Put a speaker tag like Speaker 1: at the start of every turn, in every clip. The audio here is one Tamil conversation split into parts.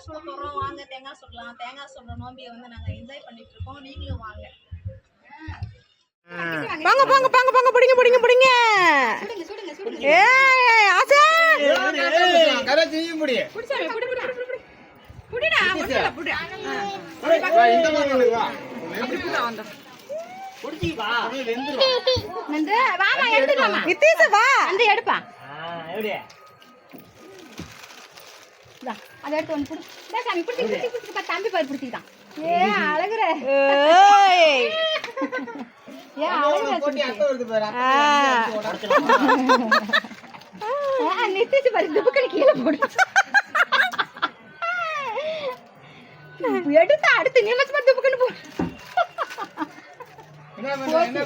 Speaker 1: சுட போறோம். வாங்க தேங்காய் சுடலாம். தேங்காய் சுடுற நோம்பியை வந்து நாங்க என்ஜாய் பண்ணிட்டு இருக்கோம். நீங்களும் வாங்க.
Speaker 2: வாங்க வாங்க வாங்க வாங்க புடிங்க புடிங்க புடிங்க. ஏய் ஆசை
Speaker 3: கரை தீயும் புடி.
Speaker 1: புடிச்சாவே புடி புடி புடி புடி. புடிடா புடிடா புடி.
Speaker 3: வா இந்த பக்கம் வா.
Speaker 1: அப்படி புடி வந்தா.
Speaker 3: புடிச்சி வா. அப்படியே வெந்துரும்.
Speaker 1: நந்து வாமா எடுத்துக்கலாமா.
Speaker 2: நித்தீஷ் வா.
Speaker 1: அந்த எடுப்பா.
Speaker 3: எப்படியே?
Speaker 1: டா அத எடுத்து வந்து புடி. டா சாமி புடி புடி புடி பா தம்பி பாரு புடிச்சிட்டான். ஏ அழகுற.
Speaker 2: ஏய்.
Speaker 1: ஏ அழகுற.
Speaker 3: போட்டி அத்தை வருது பாரு.
Speaker 1: நித்தீஷ் பாரு துபக்கல கீழ போடு. எடுத்து அடுத்து நிமிஷமா துபக்கல போடு.
Speaker 3: என்ன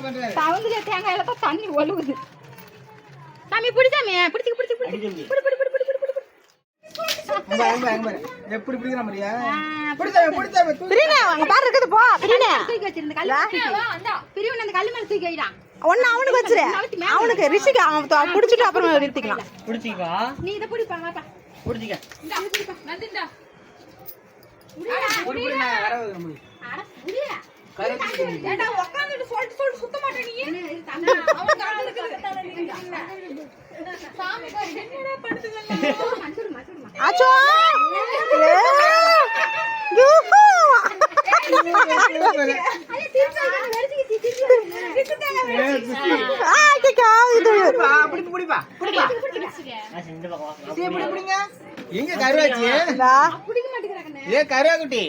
Speaker 3: பண்ற?
Speaker 1: தவங்கல தேங்காயில தான் தண்ணி ஒழுகுது. சாமி புடி சாமி புடிச்சு புடிச்சு புடி. புடி புடி புடி புடி புடி புடி.
Speaker 3: அங்க எப்படி பிடிக்கிற மாதிரியா? புடிச்சா
Speaker 2: பிரினே அங்க பாரு இருக்குது போ. பிரினே
Speaker 1: தூக்கி வச்சிருந்த கல்லு வா வந்தா. பிரிவன் அந்த கல்லு மேல தூக்கி வைடா.
Speaker 2: ஒண்ணு அவனுக்கு வச்சிரு. அவனுக்கு ரிஷிக்கு அவன் புடிச்சிட்டு அப்புறம் நிறுத்திக்கலாம்.
Speaker 3: புடிச்சிக்கா.
Speaker 1: நீ இத புடிப்பா வாப்பா.
Speaker 3: புடிச்சிக்க.
Speaker 1: இந்தா புடிப்பா. நந்திண்டா.
Speaker 3: புடி நான் வர வைக்க முடியும்.
Speaker 1: அட புடியா.
Speaker 3: கரெக்ட்.
Speaker 1: ஏடா உட்கார்ந்துட்டு சொல்லிட்டு சுத்த மாட்டே நீ. அவன் கால இருக்குது. சாமி பாரு என்னடா படுத்துதல்ல. மசுடுமா.
Speaker 2: ஆச்சோ.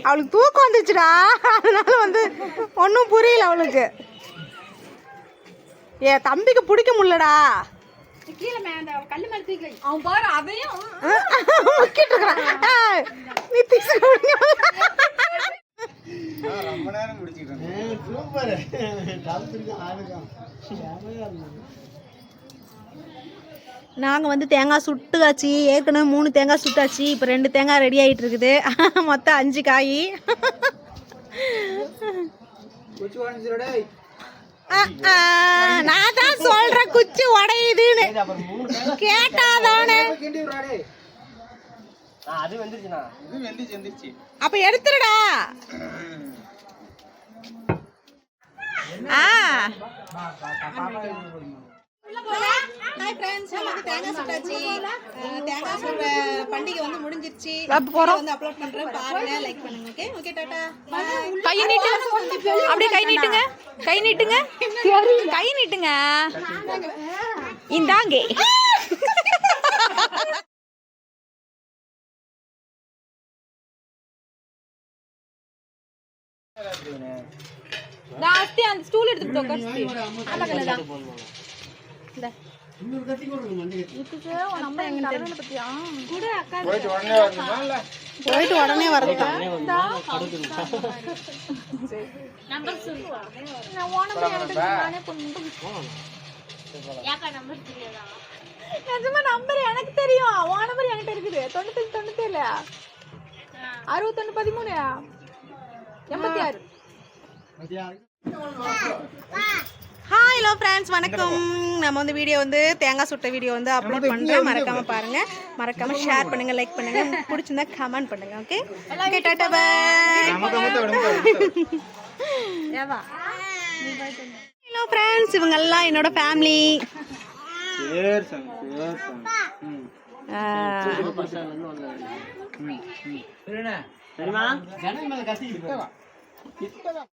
Speaker 2: அவளுக்கு தூக்கம் வந்துச்சுடா, அதனால வந்து ஒன்னும் புரியல அவளுக்கு. ஏ தம்பிக்கு பிடிக்க முடியலடா.
Speaker 1: அவன் பாரு அதையும்
Speaker 3: ரொம்ப நேரம் முடிச்சிட்டேன். சூப்பர்.
Speaker 2: நாங்கள் வந்து தேங்காய் சுட்டுக்காச்சு. ஏற்கனவே 3 தேங்காய் சுட்டாச்சு. இப்போ 2 தேங்காய் ரெடி ஆகிட்டு இருக்குது. மொத்தம் 5 காய். நான் தான் சொல்றேன் குச்சி உடையுதுன்னு. கேட்டாதானே அப்ப எடுத்துருடா. தேங்காய் சுட்டாச்சு. தேங்காய் சுடுற பண்டிகை வந்து முடிஞ்சிருச்சு. வந்து அப்லோட் பண்றேன், பாருங்க, லைக் பண்ணுங்க. Okay okay tata.
Speaker 4: கை நீட்டு, அப்படியே கை நீட்டுங்க, கை நீட்டுங்க, கை நீட்டுங்க. இந்தாங்க.
Speaker 1: லாஸ்ட் அந்த ஸ்டூல் எடுத்து உட்கார்ந்து ஆமா கண்ணா இந்த
Speaker 3: இன்னொரு கத்தி கொடுங்க மண்டி
Speaker 1: இதுக்கு உன் நம்பர் எங்க தரவேல பத்தியா கூட அக்கா
Speaker 3: போயிட்டு உடனே வரணுமா இல்ல
Speaker 2: போயிட்டு உடனே வரதா
Speaker 1: நம்பர் சொல்லு நான் உன் நம்பர் எனக்கு நானே பண்ணுறேன் யாக்கா நம்பர் தெரியாதா நிஜமா நம்பர் எனக்கு தெரியும் உன் நம்பர் என்கிட்ட இருக்குது 95 97 61 13 86
Speaker 2: ஹாய் ஹலோ ஃப்ரெண்ட்ஸ், வணக்கம். நம்ம வந்து வீடியோ வந்து தேங்காய் சுட்ட வீடியோ வந்து அப்லோட் பண்ணுறேன். மறக்காமல் பாருங்கள், மறக்காமல் ஷேர் பண்ணுங்கள், லைக் பண்ணுங்கள், பிடிச்சிருந்தா கமெண்ட் பண்ணுங்கள். ஓகே ஓகே டாடா பாய். ஹலோ ஃப்ரெண்ட்ஸ், இவங்கெல்லாம் என்னோட ஃபேமிலி.
Speaker 3: சரிமா?